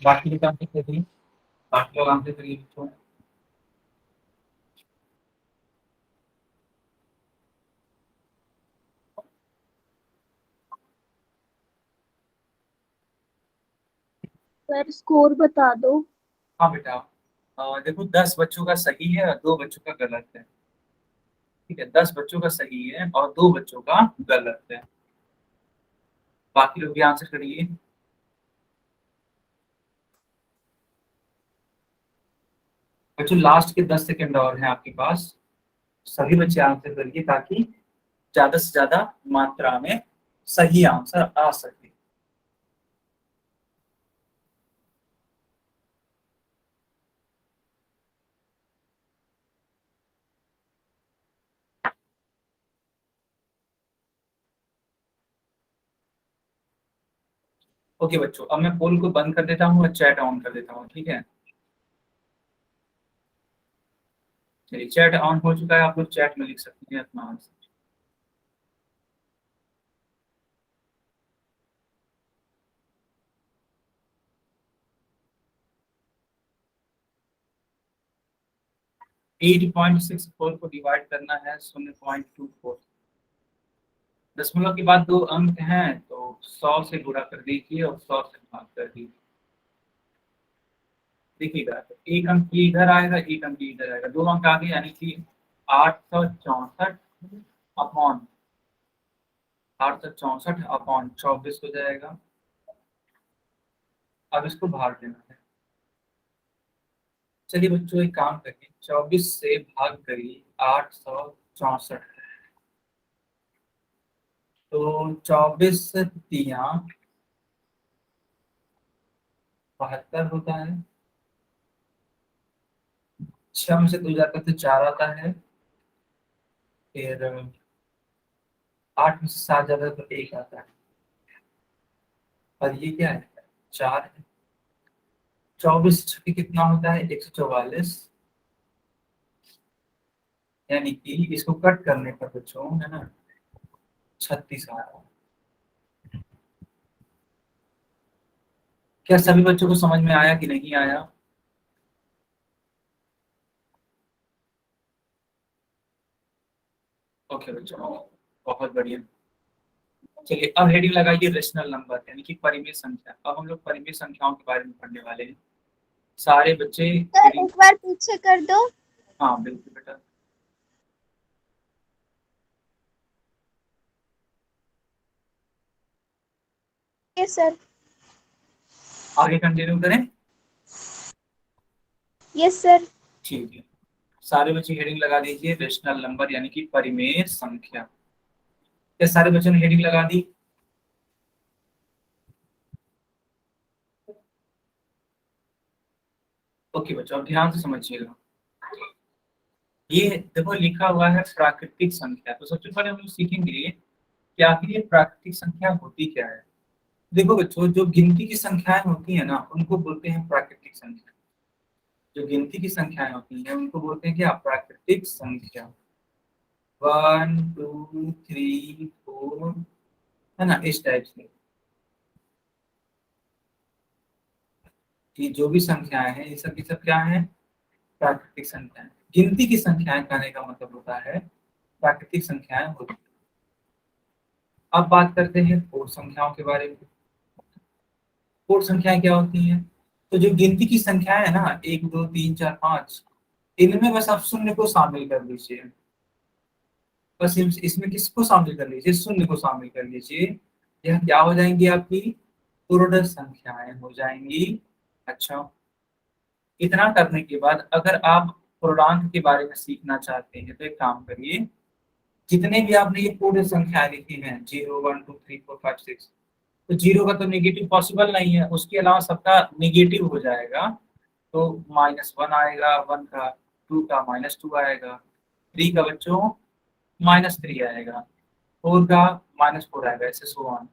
बाकी लोग आंसर करिए, बाकी लोग आंसर करिए बच्चों। सर स्कोर बता दो। हाँ बेटा, देखो 10 बच्चों का सही है और 2 बच्चों का गलत है, ठीक है। 10 बच्चों का सही है और 2 बच्चों का गलत है। बाकी लोग भी आंसर करिए। बच्चों लास्ट के 10 सेकंड और हैं आपके पास, सभी बच्चे आंसर करिए ताकि ज्यादा से ज्यादा मात्रा में सही आंसर आ सके। ओके बच्चों, अब मैं पोल को बंद कर देता हूँ और चैट ऑन कर देता हूँ, ठीक है। चलिए चैट ऑन हो चुका है, आप लोग चैट में लिख सकते हैं अपना आंसर। 8.64 को डिवाइड करना है 0.24। दशमलव के बाद 2 अंक हैं तो 100 से गुणा कर दीजिए और 100 से भाग कर दीजिए। देखिएगा तो एक अंक ये इधर आएगा, एक अंक ये इधर आएगा, 2 अंक आगे, यानी कि 864 अपॉन 864 अपॉन 24 हो जाएगा। अब इसको भाग देना है। चलिए बच्चों एक काम करिए, 24 से भाग करिए 864। तो 24 तिया 72 होता है। 6 में से 2 जाता है तो 4 आता है। फिर 8 में से 7 ज्यादा तो 1 आता है, और ये क्या है, 4 है। 24 छक्के कितना होता है, 144, यानी कि इसको कट करने पर बच्चों है ना 36 आ रहा है। क्या सभी बच्चों को समझ में आया कि नहीं आया? ओके बच्चों, बहुत बढ़िया। चलिए अब हेडिंग लगाइए रेशनल नंबर यानी कि परिमेय संख्या। अब हम लोग परिमेय संख्याओं के बारे में पढ़ने वाले हैं। सारे बच्चे सर एक बार पीछे कर दो। हाँ बिल्कुल बेटा। Yes sir. आगे कंटिन्यू करें। Yes sir. ठीक है, सारे बच्चे हेडिंग लगा दीजिए रेशनल नंबर यानी कि परिमेय संख्या। क्या सारे बच्चों ने हेडिंग लगा दी? ओके बच्चों, अब ध्यान से समझिएगा। ये देखो लिखा हुआ है प्राकृतिक संख्या, तो सबसे पहले हम लोग सीखेंगे कि आखिर ये प्राकृतिक संख्या होती क्या है। देखो बच्चों, जो गिनती की संख्याएं होती है ना उनको बोलते हैं प्राकृतिक संख्या। जो गिनती की संख्याएं होती हैं उनको बोलते हैं क्या, प्राकृतिक संख्या। 1 2 3 4, है ना, इस टाइप से। ये जो भी संख्याएं हैं ये सब की सब क्या है, प्राकृतिक संख्याएं। गिनती की संख्याएं कहने का मतलब होता है प्राकृतिक संख्याएं होती हैं। अब बात करते हैं पूर्ण संख्याओं के बारे में। पूर्ण संख्याएं क्या होती हैं? तो जो गिनती की संख्याएं है ना 1 2 3 4 5, इनमें बस आप शून्य को शामिल कर लीजिए। बस इसमें किसको शामिल कर लीजिए, शून्य को शामिल कर लीजिए। यह क्या हो जाएंगी, आपकी पूर्ण संख्याएं हो जाएंगी। अच्छा, इतना करने के बाद अगर आप पूर्णांक के बारे में सीखना चाहते हैं तो एक काम करिए। जितने भी आपने ये पूर्ण संख्याएं लिखी हैं 0 1 2 3 4 5 6, तो 0 का तो नेगेटिव पॉसिबल नहीं है, उसके अलावा सबका नेगेटिव हो जाएगा। तो -1 आएगा, 1 का, 2 का -2 आएगा, 3 का बच्चों -3 आएगा, 4 का -4 आएगा, ऐसे सो ऑन।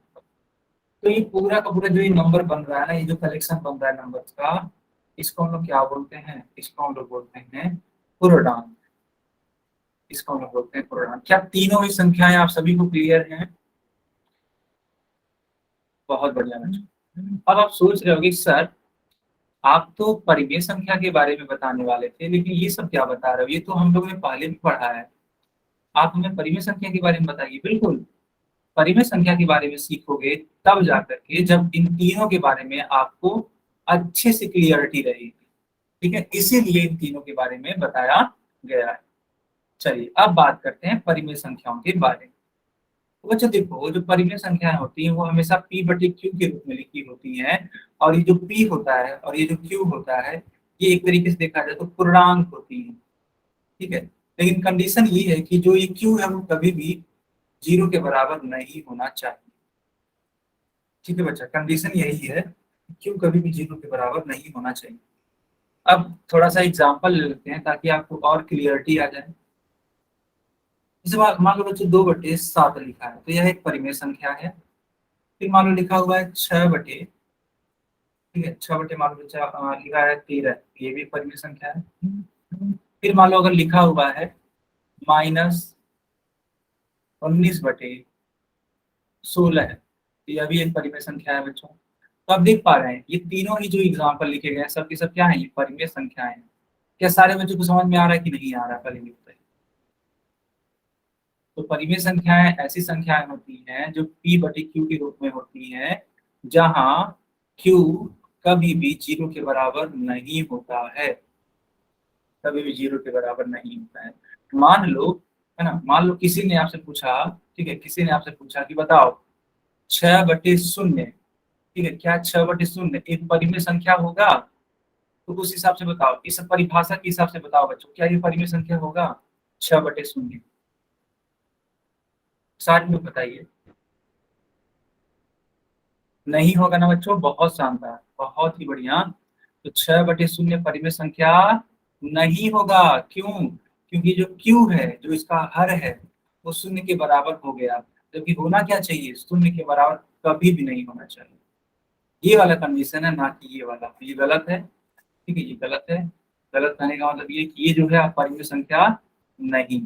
तो ये पूरा का पूरा जो ये नंबर बन रहा है ना, ये जो कलेक्शन बन रहा है नंबर्स का, इसको हम लोग क्या बोलते हैं, इसको हम लोग बोलते हैं पूर्णांक। इसको हम लोग बोलते हैं पूर्णांक। क्या तीनों ही संख्याएं आप सभी को क्लियर हैं? बहुत बढ़िया बच्चों। अब आप सोच रहे होगे सर आप तो परिमेय संख्या के बारे में बताने वाले थे, लेकिन ये सब क्या बता रहे हो, ये तो हम लोगों ने पहले भी पढ़ा है। आप हमें परिमेय संख्या के बारे में बताइए। बिल्कुल, परिमेय संख्या के बारे में सीखोगे तब जाकर के, जब इन तीनों के बारे में आपको अच्छे से क्लियरिटी रहेगी। ठीक है, इसीलिए इन तीनों के बारे में बताया गया है। चलिए अब बात करते हैं परिमेय संख्याओं के बारे में। तो बच्चों देखो, जो परिमेय संख्याएं होती हैं वो हमेशा p बटे q के रूप में लिखी होती हैं। और ये जो p होता है और ये जो q होता है, ये एक तरीके से देखा जाए तो पूर्णांक होती है। ठीक है, लेकिन कंडीशन ये है कि जो ये q है वो कभी भी 0 के बराबर नहीं होना चाहिए। ठीक है बच्चा, कंडीशन यही है, q कभी भी 0 के बराबर नहीं होना चाहिए। अब थोड़ा सा एग्जाम्पल ले लेते हैं ताकि आपको और क्लियरिटी आ जाए। जैसे मान लो बच्चों 2/7 लिखा है, तो यह एक परिमेय संख्या है। फिर मान लो लिखा हुआ है 6/, ठीक है, 6/, मान लो बच्चा लिखा है 13, ये भी परिमेय संख्या है। फिर मान लो अगर लिखा हुआ है -19/16 है, तो यह भी एक परिमेय संख्या है बच्चों। तो आप देख पा रहे हैं ये तीनों ही जो एग्जाम्पल लिखे गए हैं सब के सब क्या है, ये परिमेय संख्याएं हैं। क्या सारे बच्चों को समझ में आ रहा है कि नहीं आ रहा है, पहले ये बताइए। तो परिमेय संख्याएं ऐसी संख्याएं होती हैं जो p/q के रूप में होती हैं, जहां q कभी भी 0 के बराबर नहीं होता है। कभी भी 0 के बराबर नहीं होता है। मान लो, है ना, मान लो किसी ने आपसे पूछा, ठीक है, किसी ने आपसे पूछा कि बताओ 6/0, ठीक है, क्या 6/0 एक परिमेय संख्या होगा? तो उस हिसाब से बताओ, इस परिभाषा के हिसाब से बताओ बच्चों, क्या ये परिमेय संख्या होगा 6/0? साथ में बताइए। नहीं होगा ना बच्चों, बहुत शानदार, बहुत ही बढ़िया। तो 6/0 परिमेय संख्या नहीं होगा। क्यों? क्योंकि जो q है, जो इसका हर है, वो शून्य के बराबर हो गया, जबकि होना क्या चाहिए, शून्य के बराबर कभी भी नहीं होना चाहिए। ये वाला कंडीशन है, ना कि ये वाला। ये गलत है, ठीक है, ये गलत है। गलत कहने का मतलब ये कि ये जो है अपरिमेय संख्या नहीं।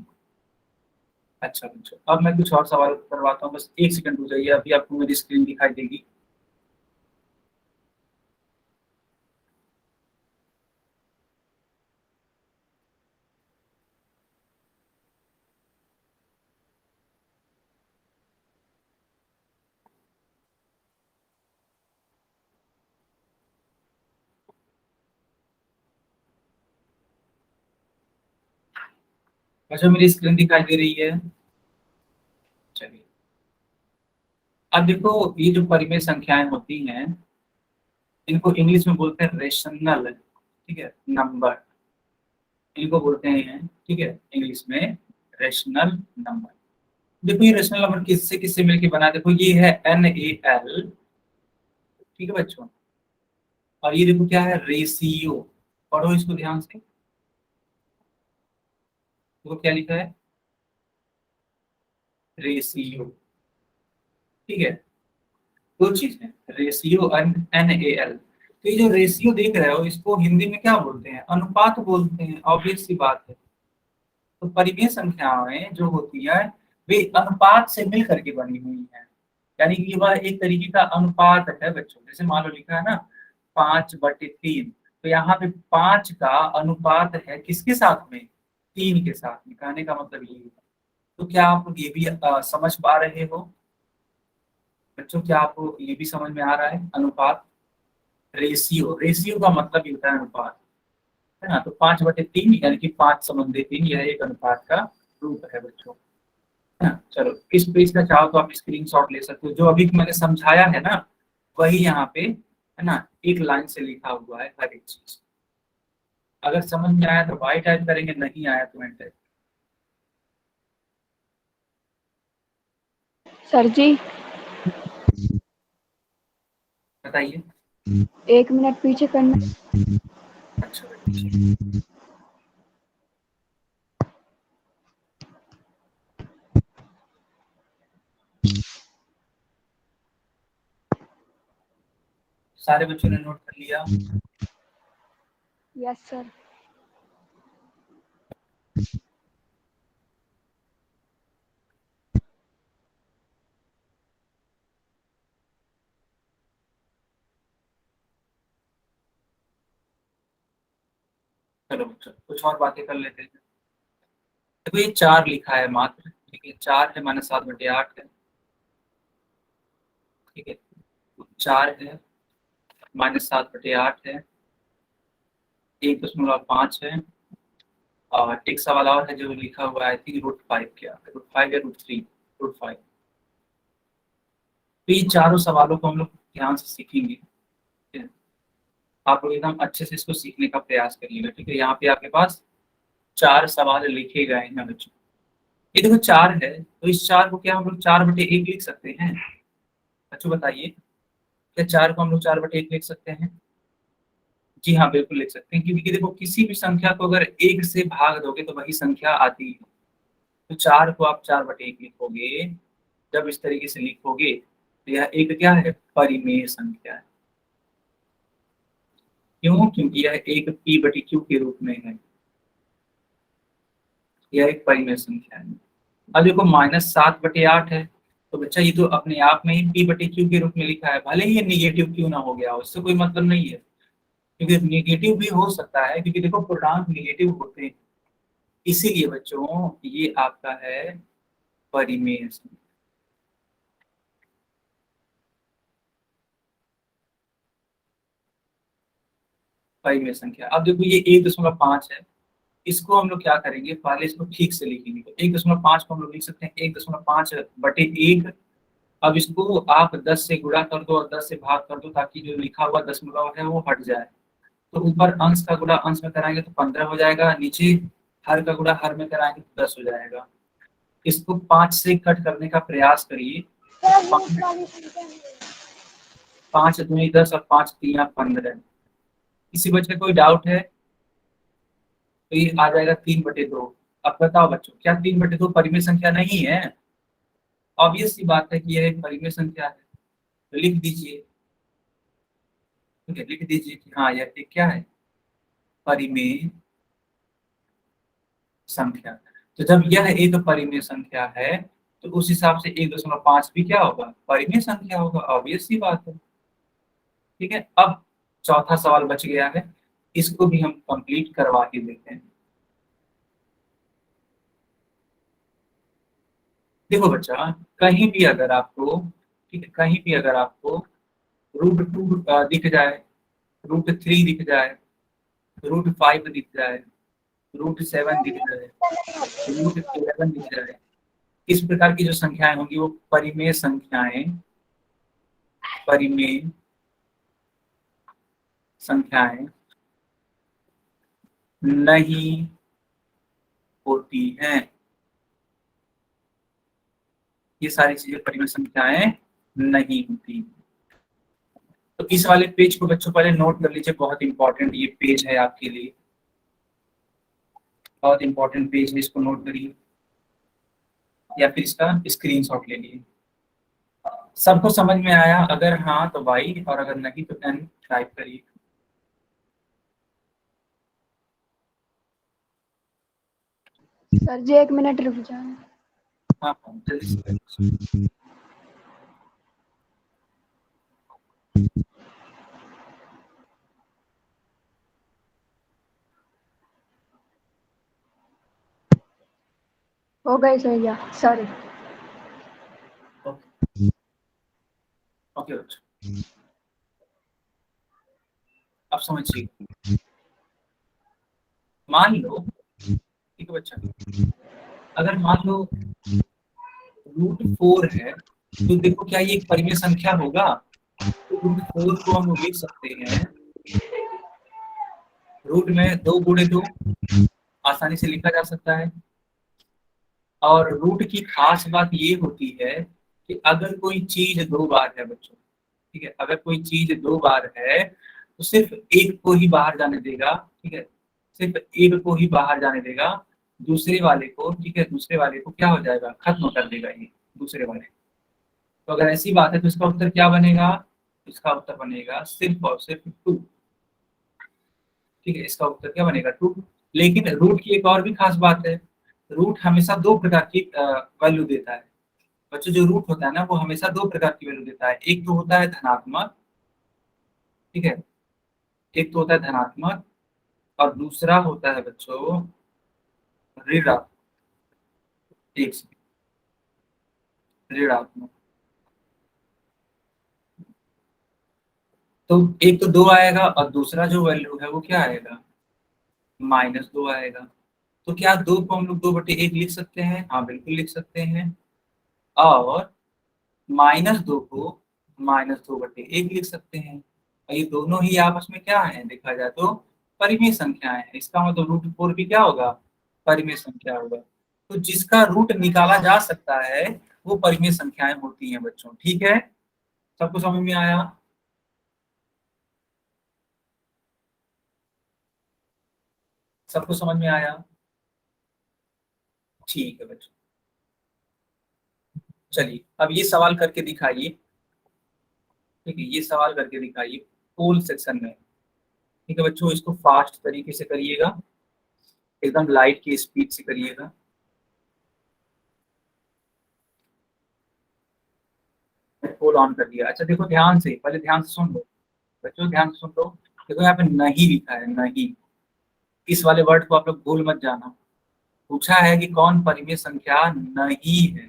अच्छा बच्चों, अब मैं कुछ और सवाल करवाता हूँ, बस 1 सेकंड हो जाइए, अभी आपको मेरी स्क्रीन दिखाई देगी। अच्छा, मेरी स्क्रीन दिखाई दे रही है? चलिए, अब देखो, ये जो परिमेय संख्याएं होती हैं, इनको इंग्लिश में बोलते हैं रेशनल, ठीक है, नंबर इनको बोलते हैं, ठीक है, इंग्लिश में रेशनल नंबर। देखो, ये रेशनल नंबर किससे किससे मिलके बना है? देखो, ये है NaL, ठीक है बच्चों, और ये देखो क्या है, रेशियो। पढ़ो इसको ध्यान से, देखो क्या लिखा है, रेशियो, ठीक है। दो चीज है, रेशियो एंड NaL। तो ये जो रेशियो देख रहे हो, इसको हिंदी में क्या बोलते हैं? अनुपात बोलते हैं, ऑब्वियस सी बात है। तो परिमेय संख्याएं जो होती है, वे अनुपात से मिल करके बनी हुई है, यानी कि वह एक तरीके का अनुपात है बच्चों। जैसे मान लो लिखा है ना 5/3, तो यहाँ पे 5 का अनुपात है किसके साथ में? 3 के साथ में। कहने का मतलब ये है। तो क्या आप लोग ये भी समझ पा रहे हो बच्चों? क्या आपको ये भी समझ में आ रहा है? अनुपात, रेशियो, रेशियो का मतलब ही होता है अनुपात, है ना। तो 5/3 यानी कि 5/3, यह एक अनुपात का रूप है बच्चों, है ना। चलो, किस पेज का चाहो तो आप स्क्रीनशॉट ले सकते हो। जो अभी मैंने समझाया है ना, वही यहाँ पे, है ना, एक लाइन से लिखा हुआ है हर एक चीज। अगर समझ में आया तो वाई टाइप करेंगे, नहीं आया तो एंटर। सर जी, बताइए। 1 मिनट पीछे करना। अच्छा बेटा, सारे बच्चों ने नोट कर लिया? Yes sir. चलो बच्चों, कुछ और बातें कर लेते हैं। देखो, ये 4 लिखा है मात्र, ठीक है, 4 है, -7/8 है, ठीक है, 4 है, -7/8 है, 1.5 है, और एक सवाल और है जो लिखा हुआ है, आई थिंक √5, क्या √5 या √3, √5। तो ये चारों सवालों को हम लोग ध्यान से सीखेंगे, ठीक है? आप लोग एकदम अच्छे से इसको सीखने का प्रयास करिएगा, ठीक है। यहाँ पे आपके पास 4 सवाल लिखे गए हैं बच्चों। ये देखो 4 है, तो इस 4 को क्या हम लोग 4/1 लिख सकते हैं बच्चों? बताइए, क्या 4 को हम लोग 4/1 लिख सकते हैं? जी हाँ, बिल्कुल लिख सकते हैं, क्योंकि देखो किसी भी संख्या को अगर 1 से भाग दोगे तो वही संख्या आती है। तो 4 को आप 4/1 लिखोगे, जब इस तरीके से लिखोगे तो यह एक क्या है, परिमेय संख्या है। क्यों? क्योंकि यह एक P/Q के रूप में है, यह एक परिमेय संख्या है। अब देखो -7/8 है, तो बच्चा ये तो अपने आप में ही P/Q के रूप में लिखा है, भले ही ये निगेटिव क्यों ना हो गया हो, इससे कोई मतलब नहीं है। क्योंकि निगेटिव भी हो सकता है, क्योंकि देखो पूर्णांक निगेटिव होते हैं, इसीलिए बच्चों ये आपका है परिमेय संख्या। परिमेय संख्या, अब देखो ये 1.5 है, इसको हम लोग क्या करेंगे, पहले इसको ठीक से लिखेंगे। तो 1.5 को हम लोग लिख सकते हैं 1.5/1। अब इसको आप 10 से गुणा कर दो और 10 से भाग कर दो, ताकि जो लिखा हुआ दशमलव है वो हट जाए। तो ऊपर अंश का गुणा अंश में कराएंगे तो 15 हो जाएगा, नीचे हर का गुणा हर में कराएंगे तो 10 हो जाएगा। इसको 5 से कट करने का प्रयास करिए। 5 दूनी 10 और 5 3 15। किसी बच्चे कोई डाउट है? तो ये आ जाएगा 3/2। अब बताओ बच्चों, क्या 3/2 परिमेय संख्या नहीं है? ऑब्वियस सी बात है कि यह एक परिमेय संख्या है, तो लिख दीजिए। ठीक है, लिख दीजिए कि हाँ यह एक क्या है, परिमेय संख्या। तो जब यह एक परिमेय संख्या है तो उस हिसाब से 1.5 भी क्या होगा, परिमेय संख्या होगा, ऑब्वियस सी बात है। ठीक है, अब चौथा सवाल बच गया है, इसको भी हम कंप्लीट करवा के देते हैं। देखो बच्चा, कहीं भी अगर आपको, ठीक है, कहीं भी अगर आपको √2 दिख जाए, √3 दिख जाए, √5 दिख जाए, √7 दिख जाए, √11 दिख जाए, इस प्रकार की जो संख्याएं होंगी वो परिमेय संख्याएं, परिमेय संख्याएं नहीं होती हैं। ये सारी चीजें परिमेय संख्याएं नहीं होती। तो इस वाले पेज को बच्चों पहले नोट कर लीजिए, बहुत इंपॉर्टेंट ये पेज है आपके लिए, बहुत इंपॉर्टेंट पेज है, इसको नोट करिए या फिर इसका स्क्रीनशॉट ले लिए। सबको समझ में आया? अगर हाँ तो वाई, और अगर नहीं तो एन टाइप करिए। सर जी 1 मिनट रुक जाए। हाँ जल्दी से। हो गई सर जी, सॉरी। ओके बच्चों, अब समझिए। मान लो, ठीक है बच्चा, अगर मान लो √4 है तो देखो क्या ये एक परिमेय संख्या होगा? तो √4 को हम लिख सकते हैं, रूट में 2 × 2 आसानी से लिखा जा सकता है। और रूट की खास बात ये होती है कि अगर कोई चीज 2 बार है बच्चों, ठीक है, अगर कोई चीज 2 बार है तो सिर्फ एक को ही बाहर जाने देगा। ठीक है, सिर्फ एक को ही बाहर जाने देगा, दूसरे वाले को, ठीक है, दूसरे वाले को क्या हो जाएगा, खत्म कर देगा ये दूसरे वाले। तो अगर ऐसी बात है तो इसका उत्तर क्या बनेगा? इसका उत्तर बनेगा सिर्फ और सिर्फ 2। ठीक है, इसका उत्तर क्या बनेगा, 2। लेकिन रूट की एक और भी खास बात है, रूट हमेशा 2 प्रकार की वैल्यू देता है बच्चों। जो रूट होता है ना वो हमेशा 2 प्रकार की वैल्यू देता है। एक तो होता है धनात्मक, ठीक है, एक तो होता है धनात्मक, और दूसरा होता है बच्चों ऋणात्मक। एक ऋणात्मक। तो एक तो 2 आएगा और दूसरा जो वैल्यू है वो क्या आएगा, -2 आएगा। तो क्या 2 को हम लोग 2/1 लिख सकते हैं? हाँ बिल्कुल लिख सकते हैं। और -2 को -2/1 लिख सकते हैं। और ये दोनों ही आपस में क्या है, देखा जाए तो परिमेय संख्याएं हैं। इसका मतलब √4 भी क्या होगा, परिमेय संख्या होगा। तो जिसका रूट निकाला जा सकता है वो परिमेय संख्याएं होती हैं बच्चों। ठीक है, सबको समझ में आया? सबको समझ में आया? ठीक है बच्चों, चलिए अब ये सवाल करके दिखाइए। ठीक है, ये सवाल करके दिखाइए पोल सेक्शन में। ठीक है बच्चों, इसको फास्ट तरीके से करिएगा, एकदम लाइट की स्पीड से करिएगा। पोल ऑन कर दिया। अच्छा देखो ध्यान से, पहले ध्यान से सुन लो बच्चों, ध्यान से सुन लो। देखो यहाँ पे नहीं लिखा है, नहीं, इस वाले वर्ड को आप लोग भूल मत जाना। पूछा है कि कौन परिमेय संख्या नहीं है।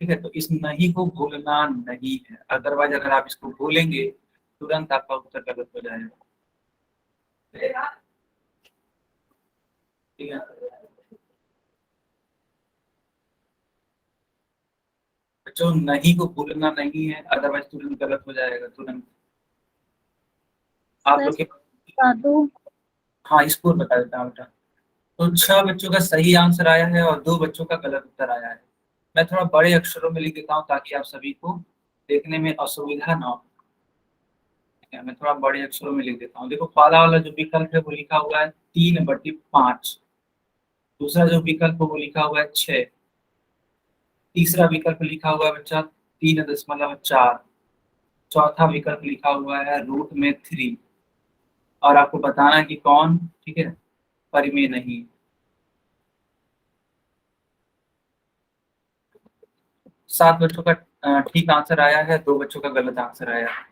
ठीक है, तो इस नहीं को भूलना नहीं है, अदरवाइज अगर आप इसको भूलेंगे तुरंत आपका उत्तर गलत हो जाएगा। ठीक है बच्चों, नहीं को भूलना नहीं है, अदरवाइज तुरंत गलत हो जाएगा, तुरंत। आप लोग के हाँ स्कोर बता देता हूँ बेटा। तो 6 बच्चों का सही आंसर आया है और 2 बच्चों का गलत उत्तर आया है। मैं थोड़ा बड़े अक्षरों में लिख देता हूँ ताकि आप सभी को देखने में असुविधा ना हो। ठीक है, मैं थोड़ा बड़े अक्षरों में लिख देता हूँ। देखो पहला वाला जो विकल्प है वो लिखा हुआ है 3/5। दूसरा जो विकल्प है वो लिखा हुआ है 6। तीसरा विकल्प लिखा हुआ है बच्चा 3.4। चौथा विकल्प लिखा हुआ है रूट में 3। और आपको बताना है कि कौन, ठीक है, परिमेय नहीं। सात बच्चों का ठीक आंसर आया है, 2 बच्चों का गलत आंसर आया है।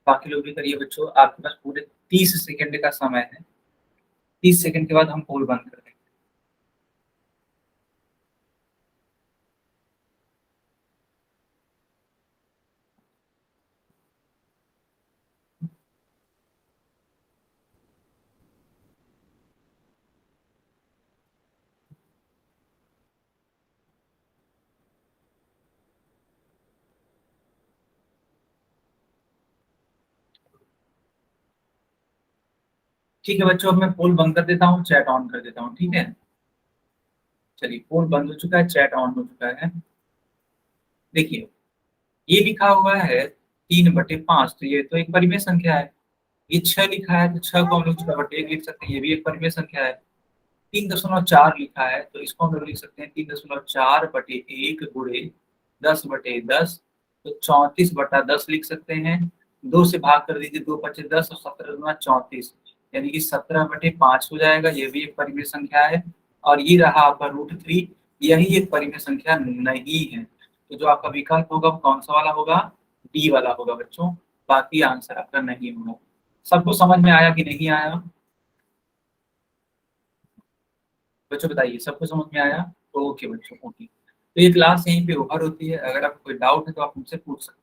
बाकी लोग भी करिए बच्चों, आपके पास पूरे 30 सेकंड का समय है। 30 सेकंड के बाद हम पोल बंद कर देंगे। ठीक है बच्चों, अब मैं पोल बंद कर देता हूँ, चैट ऑन कर देता हूँ, ठीक है। चलिए, पोल बंद हो चुका है, चैट ऑन हो चुका है। देखिए, ये लिखा हुआ है 3/5, तो ये तो एक परिमेय संख्या है। ये 6 लिखा है, तो 6 को हम लोग 6/1 लिख सकते हैं, ये भी एक परिमेय संख्या है। 3.4 लिखा है, तो इसको हम लोग लिख सकते हैं 3.4/1 गुणे 10/10, तो 34/10 लिख सकते हैं। 2 से भाग कर दीजिए, 2×5 = 10 और 17×4 = 34, यानी कि 17/5 हो जाएगा। ये भी एक परिमेय संख्या है। और ये रहा आपका √3, यही एक परिमेय संख्या नहीं है। तो जो आपका विकल्प होगा वो कौन सा वाला होगा? डी वाला होगा बच्चों। बाकी आंसर आपका नहीं होगा। सबको समझ में आया कि नहीं आया बच्चों? बताइए, सबको समझ में आया? ओके बच्चों, ओके। तो ये क्लास यहीं पे ओवर होती है। अगर आपको कोई डाउट है तो आप मुझसे पूछ सकते हैं।